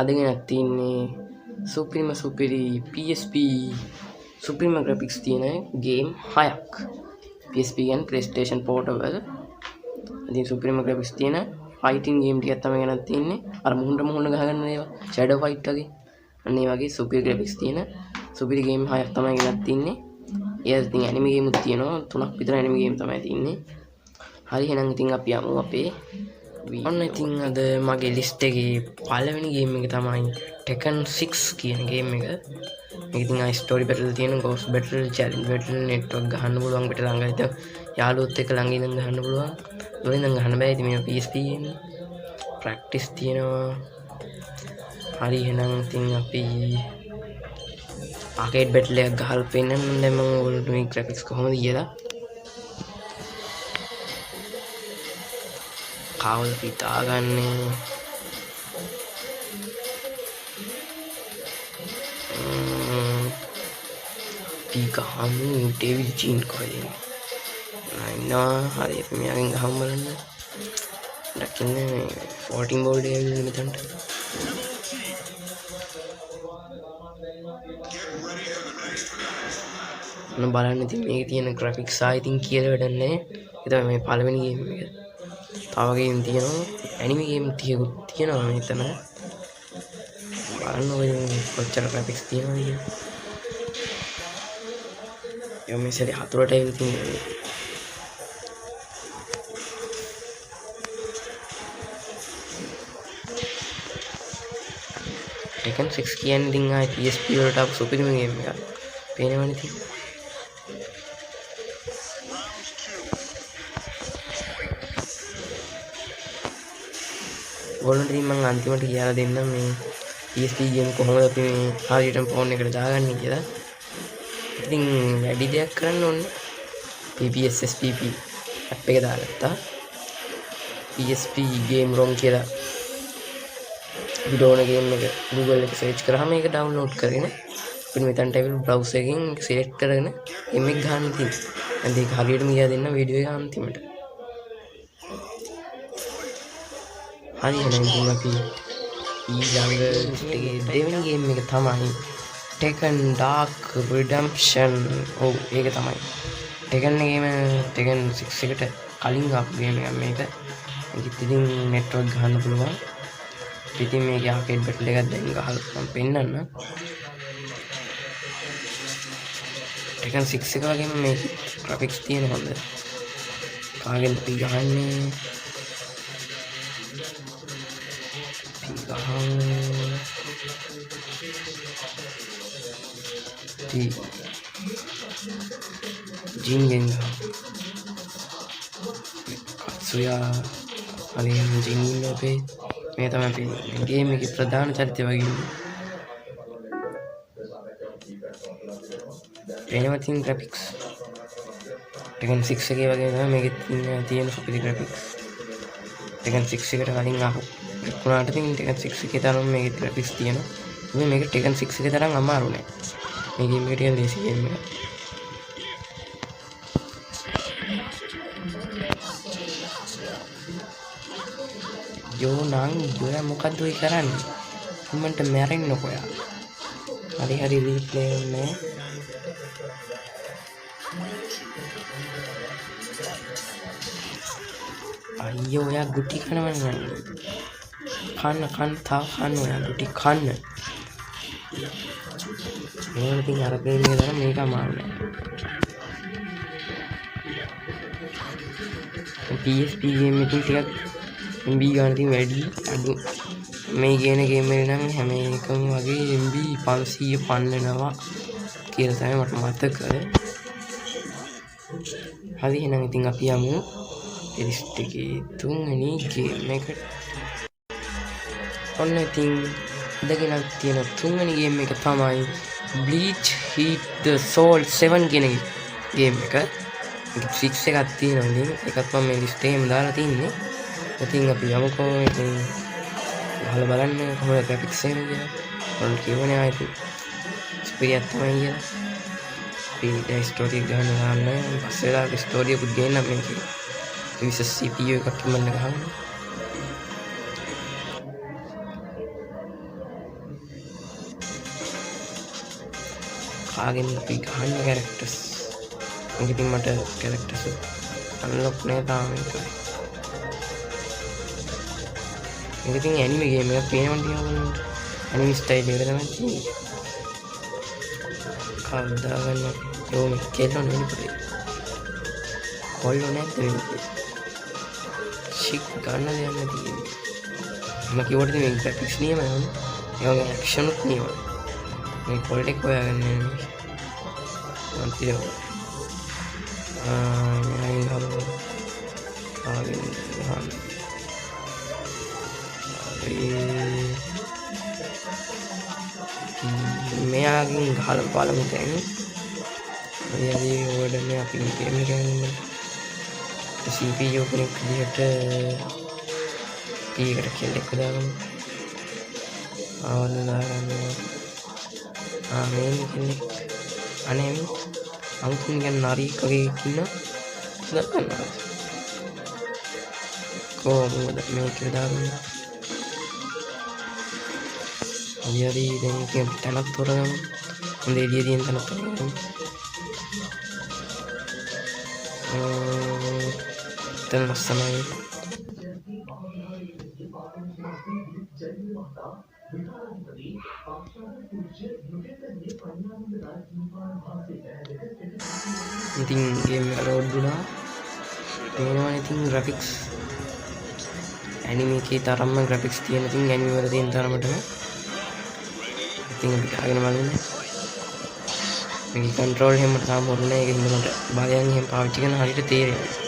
අද ගෙනත් තින්නේ සුපිරි PSP සුපිරිම ග්‍රැෆික්ස් තියෙන ගේම් 6ක්. PSP කියන්නේ PlayStation Portable. ඉතින් සුපිරිම ග්‍රැෆික්ස් තියෙන ෆයිටින් ගේම් ටිකක් තමයි ගෙනත් තින්නේ. අර මුහුණ ගහගන්න ඒවා Shadow Fight වගේ. අන්න ඒ වගේ සුපිරි ග්‍රැෆික්ස් තියෙන සුපිරි ගේම් 6ක් තමයි ගෙනත් තින්නේ. ඒ ඉතින් ඇනිමේ ගේම්ත් තියෙනවා. 3ක් විතර ඇනිමේ ගේම් තමයි තින්නේ. හරි එහෙනම් ඉතින් අපි යමු අපේ ඔන්න ඉතින් අද මගේ ලිස්ට් එකේ පළවෙනි ගේම් එක තමයි Tekken 6 කියන ගේම් එක. මේක ඉතින් ආයි ස්ටෝරි බැටල් තියෙන ගෝස් බැටල් චැලෙන්ජ් බැටල් නෙට්වර්ක් ගහන්න පුළුවන් පිට ළඟ ඉතින් යාළුවොත් එක්ක ළඟ ඉඳන් ගහන්න පුළුවන්. දුරින් ඉඳන් ගහන්න බෑ. ඉතින් මේ PSP ගේම් ප්‍රැක්ටිස් තියෙනවා. හරි එහෙනම් ඉතින් අපි ආකේඩ් බැටල් එකක් ගහලා පෙන්නන්න දැන් මම ඔයගොල්ලන්ට මේ ග්‍රැෆික්ස් කොහොමද කියලා. කාවල් පිටාගන්නේ පිගහමු ඩේවිඩ් ජීන් කොහෙද නයිනා හරි අපි මෙයාගෙන් ගහමු බලන්න දකින්නේ 14 බෝල් ඩේවිඩ් මෙතනට ඔන්න බලන්න ඉතින් මේකේ තියෙන ග්‍රැෆික්ස් ආයි ඉතින් කියලා වැඩක් නැහැ ඒ තමයි මේ පළවෙනි ගේම් එක තව ගේම් තියෙනවා ඇනිමේ ගේම් ටිකකුත් තියෙනවා මෙතන බලන්න ඔය කොච්චර ග්‍රැෆික්ස් තියෙනවද කියලා යෝ මේ සැරේ හතරට ඇවිත් තියෙන්නේ Tekken 6 කියන්නේ ඉතින් ආයි PSP වලට ආපු සුපිරිම ගේම් එකක් පේනවනේ ඉතින් ඔයගොල්ලන්ට ඉතින් මම අන්තිමට කියලා දෙන්නම් මේ PSP ගේම් කොහොමද අපි මේ හරියටම ෆෝන් එකට දාගන්නේ කියලා. ඉතින් වැඩි දෙයක් කරන්න ඕනේ. PPSSPP app එක දාගත්තා. PSP game ROM කියලා විඩෝන ගේම් එක Google එකේ search කරාම ඒක download කරගෙන අපිට මෙතනට ඇවිල්ලා browser එකෙන් select කරගෙන game එක ගන්න තියෙනවා. දැන් ඒක හරියටම කියලා දෙන්න වීඩියෝ එක අන්තිමට. හරි එහෙනම් ඉතින් අපි ඊළඟ දෙවෙනි ගේම් එක තමයි Tekken Dark Redemption. ඔව් ඒක තමයි. Tekken ගේම Tekken 6 එකට කලින් ආපු ගේම් එකක් මේක. ඒකෙත් ඉතින් නෙට්වර්ක් ගහන්න පුළුවන්. ඉතින් මේකේ ආකේඩ් බැටල් එකක් දැන් ගහලා මම පෙන්නන්න. Tekken 6 එක වගේම මේ ග්‍රැෆික්ස් තියෙන හොඳ. කාගෙන්ද අපි ගහන්නේ? Jingenga Katsuya අලියන් ජින්ගින් අපේ මේ තමයි අපි ගේම් එකේ ප්‍රධාන චරිතය වගේ වෙනම තින් ග්‍රැෆික්ස් Tekken 6 එකේ වගේ තමයි මේකේ තියෙන සුපිරි ග්‍රැෆික්ස් Tekken 6 එකට කලින් ආපු උනාට ඉතින් Tekken 6 එකේ තරම් මේකේ ග්‍රැෆික්ස් තියෙනවා මේක Tekken 6 එකේ තරම් අමාරු නෑ මේ ගේම් එක ටිකක් ලේසි ගේම් එකක් යෝ නං ඔයා මොකද්ද ඔය කරන්නේ මමන්ට මැරෙන්නකො ඔයා හරි රීප්ලේ වෙන්නේ අයියෝ ඔයා ගුටි කනවන්නේ කන්න තාව කන්න ඔයා ගුටි කන්න මේක ඉතින් අර ගේම් එක තරම් මේක අමාරු නෑ PSP ගේම් එකකින් ටිකක් MB ගන්න තියෙන වැඩි අඩු මේ ගේන ගේම් එක නම් හැම එකම වගේ MB 500 පන්නනවා කියලා තමයි මට මතක. හරි එහෙනම් ඉතින් අපි යමු ලිස්ට් එකේ තුන්වෙනි ගේම් එකට. ඔන්න ඉතින් ඉඳගෙන තියෙන තුන්වෙනි ගේම් එක තමයි Bleach Heat the Soul 7 කියන ගේම් එක. 6 එකක් තියෙනවා ඉතින් ඒකත් මම මේ ලිස්ට් එකේම දාලා තින්නේ. ඉතින් අපි යමුකෝ ඉතින් ගහලා බලන්න කොහොමද ග්‍රැෆික්ස් එන්නේ කියලා. මම කියවනේ ආයෙත් ස්පීඩ් තමයි කියලා. ස්පීඩ් ස්ටෝරි ගන්න පස්සේලා ස්ටෝරි එකක් ගේන්න මේකේ. විශේෂ CPU එකක් ඉමන්න ගහන්න. කාගෙන් අපි ගහන්න කැරක්ටර්ස් මේක ඉතින් මට කැරක්ටර්ස් අන්ලොක් නෑ තාම ඒකයි මේක ඉතින් ඇනිමේ ගේම් එකක් පේනවනේ ටිකක් බලන්න ඇනිමේ ස්ටයිල් එකට තමයි තියෙන්නේ කවදා ගන්න යෝ මේ කෙල්ලෝ නෙමෙයි පුතේ කොල්ලෝ නැද්ද මේ ෂික් ගන්න දෙයක් නැති මම කිව්වට මේ ග්‍රැෆික්ස් නියමයි ඒ වගේ ඇක්ෂන් උත් නියමයි මේ කොල්ලෙක් හොයාගන්න මම තියනවා මෙයාගෙන් ගහලා බලමු දැන් මෙයාගේ ඕඩර් අපි ගේම් එක ගන්න CPU කෙනෙක් විදිහට ඊකට කෙල්ලෙක් දාගමු ආවද දාගන්න මේ කෙනෙක් අනේ අමුතුන් ගැන නරියෙක් වගේ ඉන්න දක්වනවා කොහොමද මේක දාගන්න හරි දැන් මේක තනක් තොරගමු හොඳ එළිය තියෙන තනක් තොරගමු දැන් ලස්සනයි ඉතින් ගේම් එක ලෝඩ් වුණා පේනවා ඉතින් ග්‍රැෆික්ස් ඇනිමේ එකේ තරම්ම ග්‍රැෆික්ස් තියෙන ඉතින් ඇනිමේ වල තියෙන තරමටම ඉතින් අපි ගහගෙන බලමු මේක කන්ට්‍රෝල් හැම තාම හොරුනේ ඒක හින්දා මට බලයන් එහෙම පාවිච්චි කරන හරියට තේරෙන්නේ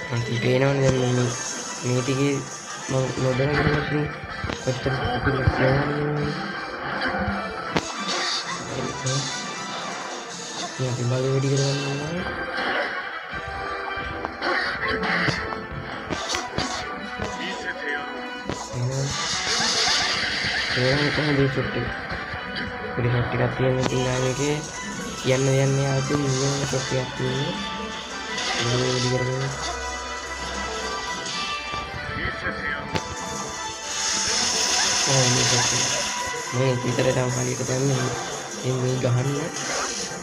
මට පේනවනේ දැන් මේ ටිකේ මම නොදැන කරන්නේ කොච්චර පිළිගන්නේ මේ අපි බලේ වැඩි කරගන්න ඕනේ එහෙනම් කොහොමද මේ ෂොට් එක පොඩි ෂොට් එකක් තියෙන ඉතින් ආවේකේ කියන්න යන්නේ ආදී නියම ෂොට් එකක් තියෙනවා මේ වැඩි කරගන්න මේ විතරට හරියට දැම්මේ මේ ගහන්න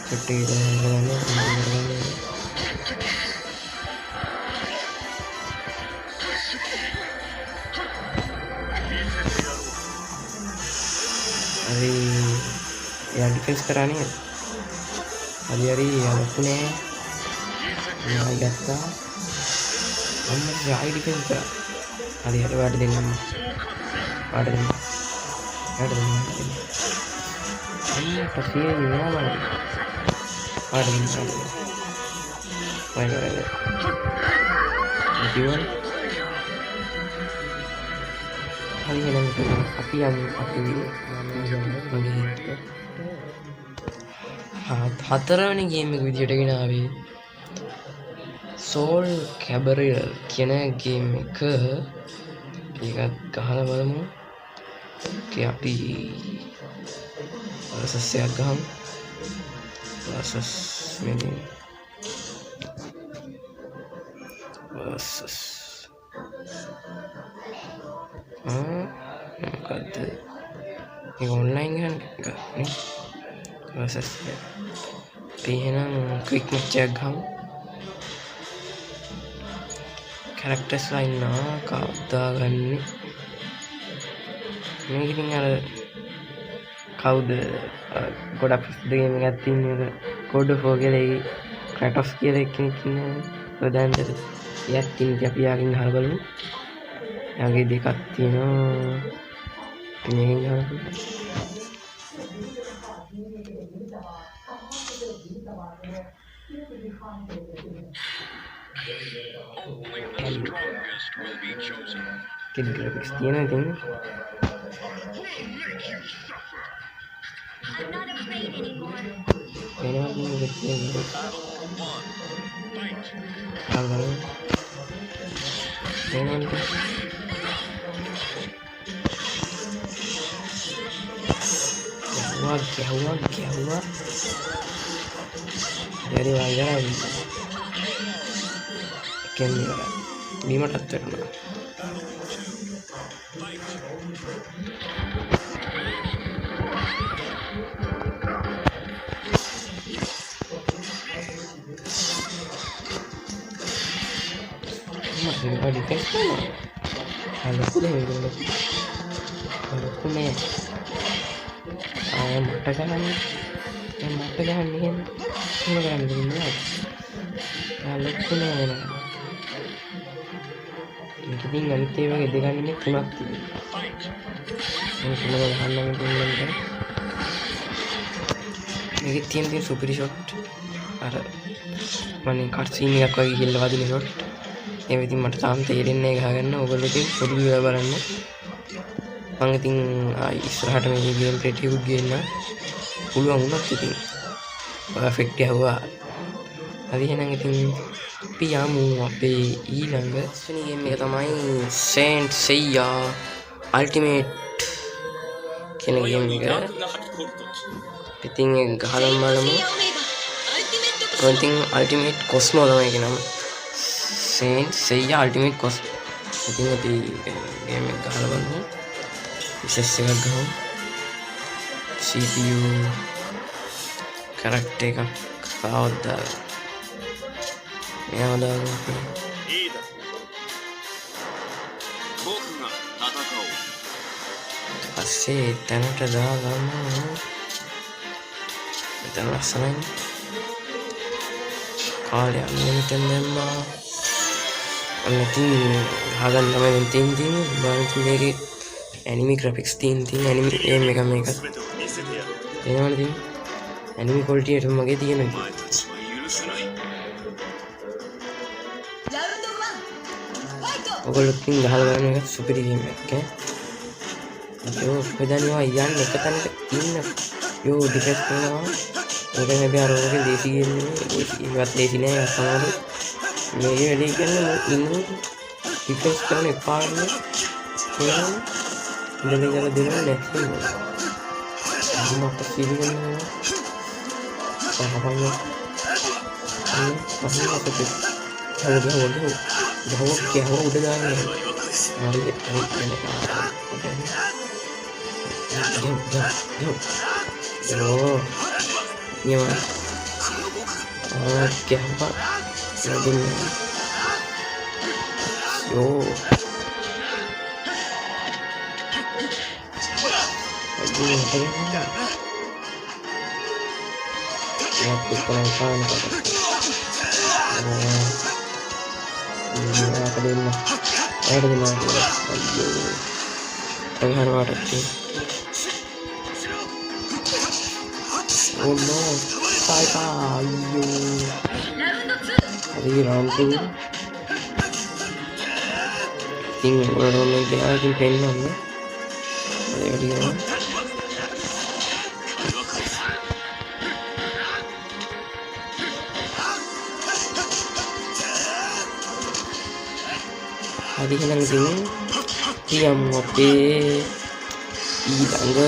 ෂොට් එක දාන්න හරි යා ඩිෆෙන්ස් කරා නේද හරි යවුනේ මම ගත්තා මම ආයි ඩිෆෙන්ස් කරා හරි වාට දෙන්නම් වාට දෙන්න අන්න පස්සේ නෑ මම වාට දෙන්න වයි ජීවන හරි එහෙනම් අපි හතරවෙනි ගේම් එක විදියට ගෙන ආවේ සෝල් කැබරියර් කියන ගේම් එක ඒකත් ගහලා බලමු අපි වර්සස් එකක් ගහමු වර්සස් මෙලින් වර්සස් මොකද්ද මේක ඔන්ලයින් ගන්නේ වර්සස් අපි එහෙනම් ක්වික් මැච් එකක් ගහමු කැරක්ටර්ස් ලයින් කවදා ගන්නේ මේක ඉතින් අර කවුද ගොඩක් ගේම් එකක් තියෙන කෝඩ් ඔෆ් වෝර් කියලා ඒ ක්‍රැටොස් කියලා කෙනෙක් ඉන්නවා ප්‍රධානතර එයාත් ඉතින් අපි යාගෙන් අහලා බලමු යාගේ දෙකක් තියෙනවා මේකෙන් අහලා Kid graphics තියෙන ඉතින් ගැහුවා jadi wajar කැමරා බීමටත් වැටුණා ඩිෆෙන්ස් කරනවා. ලොකුද මේගොල්ලෝ. ලොකු මේ. මට ගහන්නේ. මට ගහන්නේ කියන්නේ. මොන ගහන්නද ඉන්නේ? ලොකු නෑ නේද? ඉතින් අනිත් ඒ වගේ දෙකන්නේ තුනක් තිබෙනවා. මේ තුනම ගහන්නම දෙන්නේ. මේකේ තියෙන සුපිරි ෂොට් අර මම කට් සීන් එකක් වගේ කියලා වදින ෂොට්. ඒ ඉතින් මට තාම තේරෙන්නේ නැහැ ගහගන්න. ඔයගොල්ලෝ ඉතින් පොඩි විදිහට බලන්න. මම ඉතින් ඉස්සරහට මේ ගේම් ප්ලේ ටිකක් ගේන්න පුළුවන් වුණත් ඉතින් පර්ෆෙක්ට් යවුවා. හරි එහෙනම් ඉතින් අපි යමු අපේ ඊළඟ වෙනි ගේම් එක තමයි සේන්ට් සෙයියා අල්ටිමේට් කියන ගේම් එක. ඉතින් ඒක ගහලා බලමු. ඉතින් අල්ටිමේට් කොස්මෝ තමයි ඒක නම. Saint සෙයියා ultimate කොස්මෝ. ඉතින් අපි ගේම් එක ගහලා බලමු. විශේෂ එකක් ගහමු. CPU කැරක්ටර් එකක් කවද්ද මෙයා දාගන්න පස්සේ තැනට දාගන්න එතන ලස්සනයි කාලේ අන්නෙතෙන් දැම්මා අන්න ඉතින් ගහගන්න තමයි තියෙන්නේ බලන්න මේකේ anime graphics තියෙන anime game එක මේක එනවනේ තියෙන්නේ anime quality එක මගේ තියෙනවා ඔයගොල්ලෝ ඉතින් ගහලා බලන්න එක සුපිරි ගේම් එකක් ඈ යෝ පදනවා යන්න එක තැනක ඉන්න යෝ ඩිෆෙන්ස් කරනවා ඒක හැබැයි අර ඔයගේ දේසි ගේම් නෙමෙයි ඒවත් දේසි නෑ අසමාරු මේකේ වැඩි කියන්නේ ඉන්නේ ඩිෆෙන්ස් කරන එපාරනේ එහෙනම් ඉඳලා ඉඳලා දෙනවා නැත්නම් මට පිළිගන්නවා සහපන්න අන්න අපිට ගහව උඩ දාන්නේ හරි ඕ නියම ගහව ලැබුණා යෝ Waktu pelan-pelan kadena kadena tangan wadah sih oh no bye hari rantu tinggal orang dia lagi pengen ya dia hari ini nanti dia mau ඊළඟ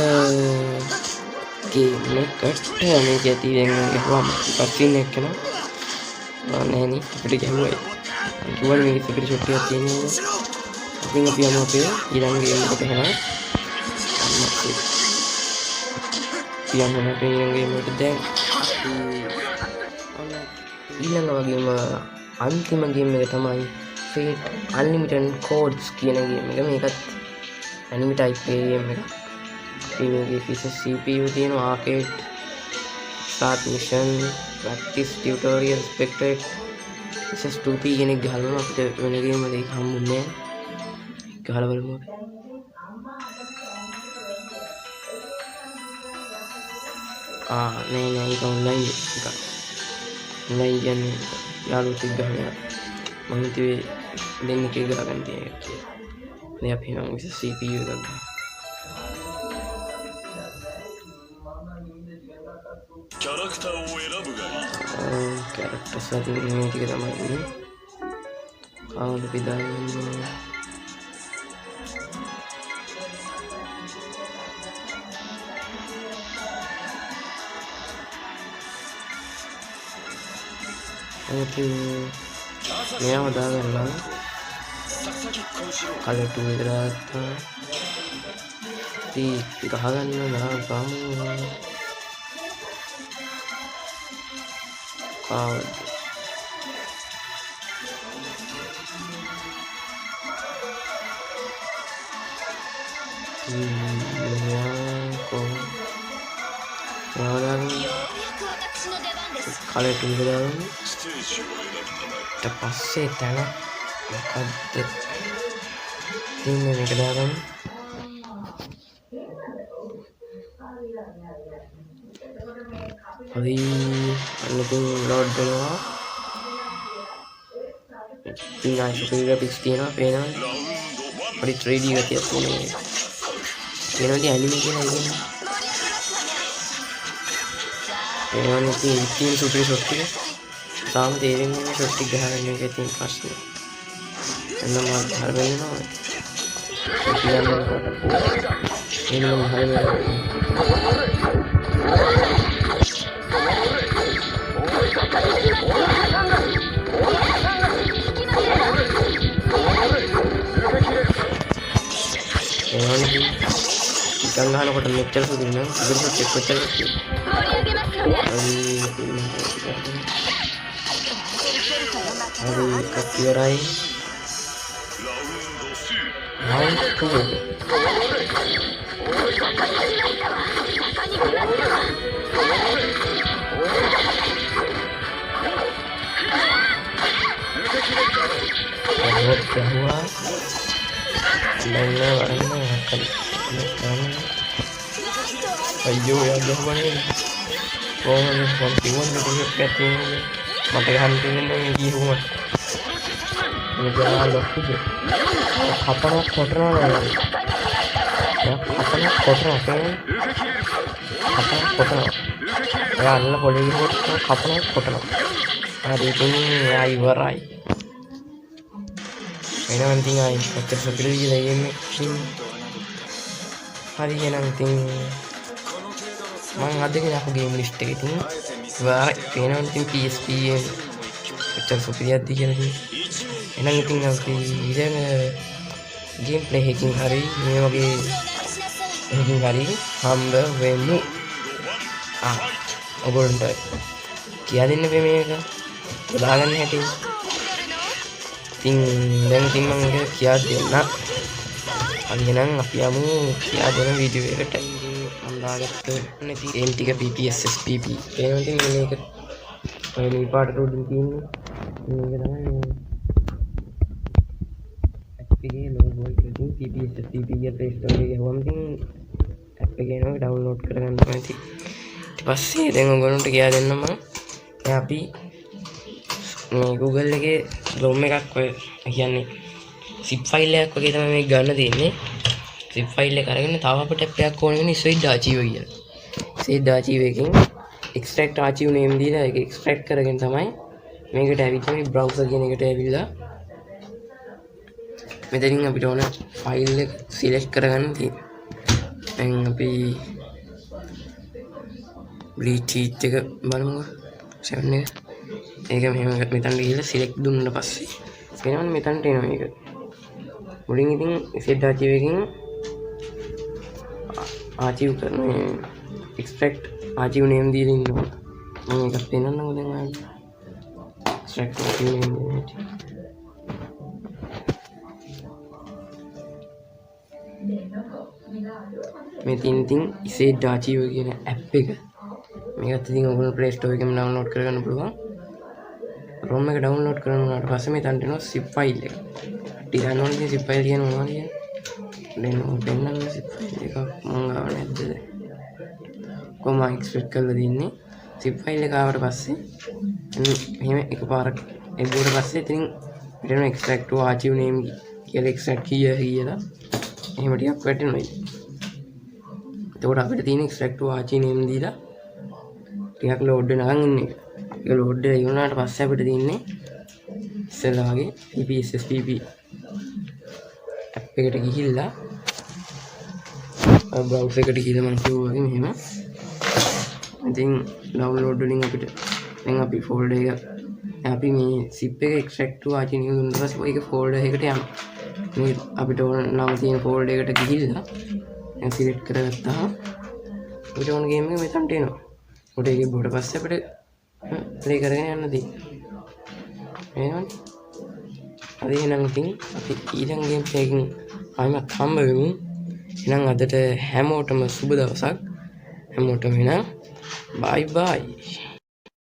ගේම් එකට මේක ඇති දැන් ගහුවම පස්සින් එක්කන නෑනේ අපිට ගැහුවයි කිව්වනේ මේක සුපිරි ෂොට් එකක් තියෙනවා ඉතින් අපි යමු අපේ ඊළඟ ගේම් එකට එහෙනම් අපේ ඊළඟ ගේම් එකට දැන් ඊළඟ වගේම අන්තිම ගේම් එක තමයි Fate Unlimited Codes කියන ගේම් එක මේකත් anime type game එකක් මේකේ features CPU තියෙනවා arcade start mission practice tutorial spectate features 2p කියන එක ගහලා අපිට වෙන ගේම් වල ඒක හම්බුන්නේ නැහැ ගහලා බලමු අපි නෑ ඒක online එකක් online කියන්නේ යාළුවෝ එක්ක ගහනවා මම හිතුවේ දෙන්න එක ගහගන්න තියෙන එක කියලා නේ අපි නම් විශේෂ CPU එකක් ගන්න character සතු මේ ටික තමයි ඉන්නේ කවුද පිටාන්නේ මෙයාම දාගන්නවා කලට විතරක් ඉතින් ගහගන්න නා ගාමු කලට ඉඳලාම ඊට පස්සේ තැන මොකද්ද තින්නේ මේක දාගන්න හරි අන්නකින් ලෝඩ් වෙනවා ඉතින් සුපර් ග්‍රැෆික්ස් තියෙනවා පේනවා පොඩි 3D ගතියක් තියෙනවා මේක පේනවා ඉතින් ඇනිමේ කියලා කියන්නේ පේනවා ඉතින් සුපර් ෂොට් එක තාම තේරෙන්නේ නැහැ ෂොට් එක ගහගෙන එක තියෙන ප්‍රශ්නේ එන්න මම හරියනවා එන්න හරියනවා ikan gahana meter sudah nih, sudah kecil. Hari kapirai, tuh. Bahwa mana akan ayo ya jawaban ini kontinuan itu petnya mata hantunya yang di rumah menjaga lokasi apa kotor ya apa kotor apa ya Allah boleh itu apa kotor ada itu ya ibarai ini nanti ngai seperti ini lagi mungkin hari ini nanti mang ada yang aku game list itu wah ini nanti PSP pecah seperti itu jadi ini nanti gameplay hacking hari ini lagi hacking hari hamba vemu ඔගොල්ලන්ට කියලා දෙන්න බෑ මේක දාගන්න හැටි ඉතින් දැන් ඉතින් මම ඒක කියා දෙන්න අනිනම් අපි යමු කියා දෙන වීඩියෝ එකට ඉතින් මම දාගත්ත නැති ගේම් ටික PPSSPP ඒනවා ඉතින් මේක ඔය මේ පාට උඩින් තියෙන්නේ මේක තමයි අපේ ලෝගෝ එක ඉතින් PPSSPP එක Play Store එකේ ගිහුවම ඉතින් ඇප් එක එනවා ඩවුන්ලෝඩ් කරගන්න ඕනේ ඉතින් පස්සේ දැන් ඔයගොල්ලන්ට කියලා දෙන්න මම අපි මේ Google එකේ ROM එකක් ඔය කියන්නේ zip file එකක් වගේ තමයි මේක ගන්න තියෙන්නේ zip file එක අරගෙන තව අපිට app එකක් ඕන වෙන swed archive කියලා swed archive එකකින් extract archive name දීලා ඒක extract කරගෙන තමයි මේකට ඇවිල්ලා මේ browser කියන එකට ඇවිල්ලා මෙතනින් අපිට ඕන file එක select කරගන්න තියෙනවා දැන් අපි bleach sheet එක බලමුකෝ 7 එක ඒක මෙහෙම මෙතන ගිහලා select දුන්නා පස්සේ එනවනේ මෙතනට එනවා මේක මුලින් ඉතින් swed archive එකකින් archive කරන extract archive name දීලා ඉන්න ඕන මම ඒකත් පෙන්නන්නකෝ දැන් ඔයාලට extract archive name දෙන්න මේ තින් swed archive කියන app එක මේකත් ඉතින් ඔයගොල්ලෝ Play Store එකෙන් download කරගන්න පුළුවන්. ROM එක download කරගන්නාට පස්සේ මෙතනට එනවා zip file එක. ටිකක් නෝන ඉතින් zip file කියන මොනවද කියන්නේ? දැන් මම පෙන්නන්න zip file එක මම ගාව නැද්ද? කොහොම එක්ස්ට්‍රැක්ට් කරලා දින්නේ zip file එක ආවට පස්සේ මෙහෙම එකපාරක් එබුවට පස්සේ ඉතින් මෙතන extract to archive name කියලා extract කියලා එහෙම ටිකක් වැටෙනවා ඉතින්. එතකොට අපිට තියෙන extract to archive name දීලා ටිකක් load වෙනකන් ඉන්නේ. ඒක load වෙලා ඉවරනාට පස්සේ අපිට තියෙන්නේ ඉස්සෙල්ලා වගේ PPSSPP app එකට ගිහිල්ලා browser එකට ගිහලා මම කිව්වා වගේ මෙහෙම ඉතින් download වලින් අපිට දැන් අපි folder එක අපි මේ zip එක extract to archive name දුන්නා ඊපස්සේ ඒක folder එකකට යනවා. මේ අපිට ඕන නම තියෙන folder එකට ගිහිල්ලා දැන් select කරගත්තාම අපිට ඕන game එක මෙතනට එනවා. උඩ එකේ බොඩ පස්සේ අපිට ප්ලේ කරගෙන යන්න තියෙනවා. එහෙනම් අද එහෙනම් ඉතින් අපි ඊළඟ ගේම් එකකින් ආයෙත් හම්බ වෙමු. එහෙනම් අදට හැමෝටම සුබ දවසක්. හැමෝටම එහෙනම් බයි බයි.